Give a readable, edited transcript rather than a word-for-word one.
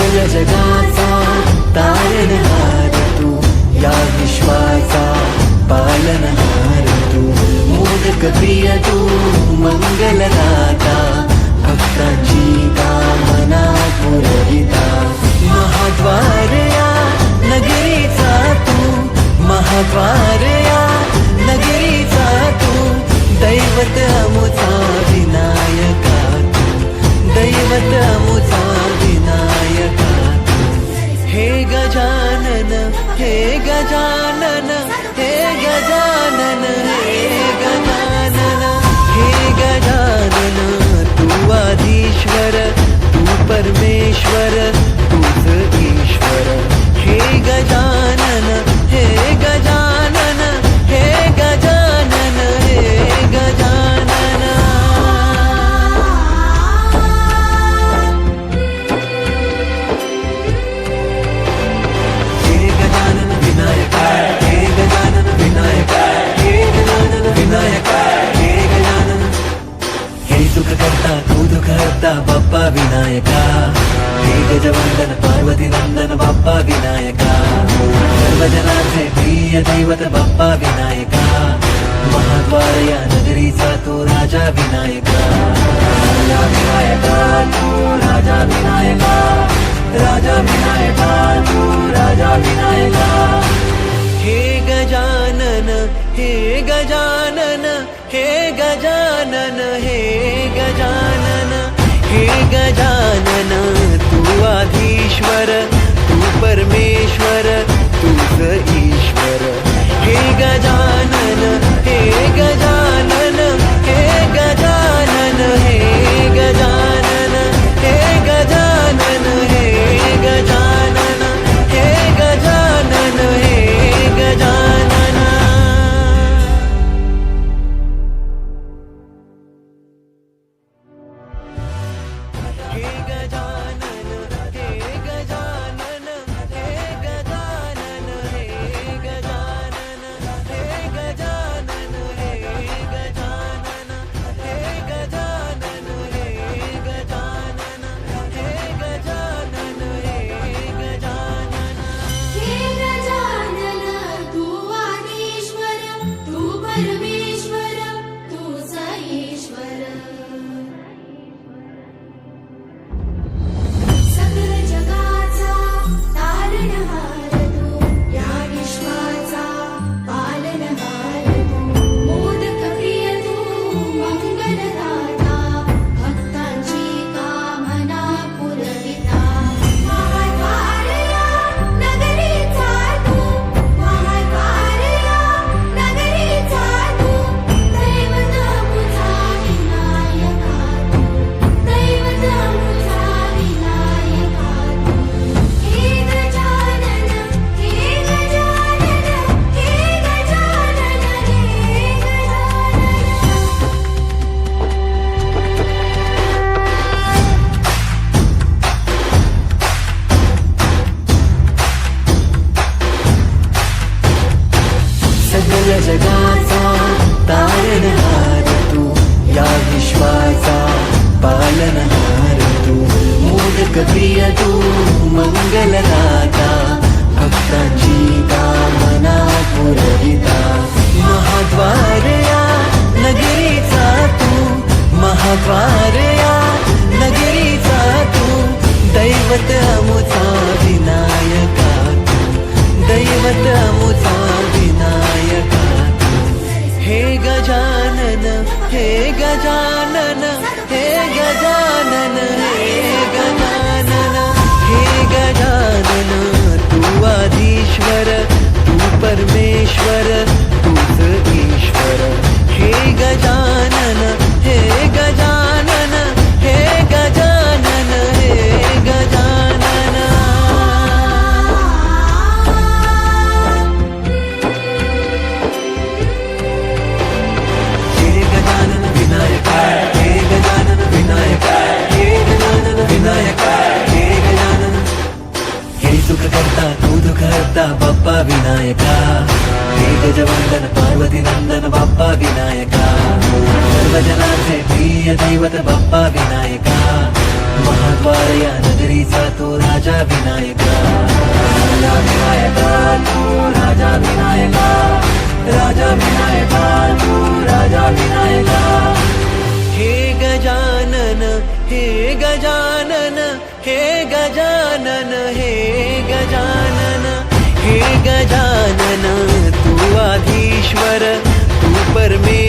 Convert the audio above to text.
सकल जगाचा तारणहार तू, या विश्वाचा पालनहार तू, मोदक प्रिय तू, मंगलदाता, भक्तांची कामना पुरविता, महाद्वार या नगरीचा तू, महाद्वार या नगरीचा तू, दैवत अमुचा विनायका तू, दैवत अमुचा विनायका तू. हे गजानन, हे गजानन, हे गजानन, हे गजानन, हे गजानन, तू आधीश्वर, तू परमेश्वर, तूच ईश्वर. हे गजानन, हे गजानन, हे गजानन, हे गजानन. हे गजानन विनायका, हे गजानन विनायका, हे गजानन विनायका, हे गजानन. हे सुख करता तू दुःख हरता बाप्पा विनायका, हे गजवंदन पार्वती नंदन बाप्पा विनायका, सर्वजनांचे प्रिय दैवत बाप्पा विनायका, महाद्वार या नगरीचा तू राजा विनायका, राजा विनायका तू राजा विनायका, राजा विनायका तू राजा विनायका. हे गजानन, हे गजानन, हे गजानन, हे गजानन, हे गजानन, तू आधीश्वर, तू परमेश्वर, तूच ईश्वर. हे गजानन, हे गजानन, हे गजानन, हे गजानन, हे गजानन, हे गजानन, हे गजानन, हे गजानन. हे गजानन, हे गजानन, हे गजानन, हे गजानन, हे गजानन, हे गजानन, हे गजानन, हे गजानन, हे गजानन, हे गजानन. हे गजानन, तू आदिश्वर, तू परमेश्वर, तूच ईश्वर. सकल जगाचा तारणहार तू, या विश्वाचा पालनहार तू, मोदक प्रिय तू, मंगलदाता, भक्तांची कामना पुरविता, महाद्वार या नगरीचा तू, महाद्वार या नगरीचा तू, दैवत अमुचा विनायका तू, दैवत अमुचा विनायका तू. हे गजानन, हे गजानन, हे गजानन, हे सकल जगाचा तारणहार तू, या विश्वाचा पालनहार तू, मोदक प्रिय तू, मंगलदाता, भक्तांची कामना पुरविता, महाद्वार या नगरीचा तू, महाद्वार या नगरीचा तू, दैवत अमुचा विनायका तू, दैवत अमुचा विनायका तू. हे गजानन, हे गजानन, हे गजानन, हे गजानन, हे गजानन, तू आधीश्वर, तू परमेश्वर, तूच ईश्वर. हे गजानन, हे गजानन, हे गजानन, हे गजानन. हे गजानन विनायका, हे गजानन विनायका, हे गजानन विनायका, हे गजानन. हे सुख करता तू दुःख हरता बाप्पा विनायका, हे गजवंदन पार्वती नंदन बाप्पा विनायका, सर्वजनांचे प्रिय दैवत बाप्पा विनायका, महाद्वार या नगरीचा तो राजा राजा विनायका तू राजा विनायका राजा विनायका तू राजा विनायका हे गजानन हे गजानन हे गजानन हे गजानन हे गजानन तू आधीश्वर तू परमेश्वर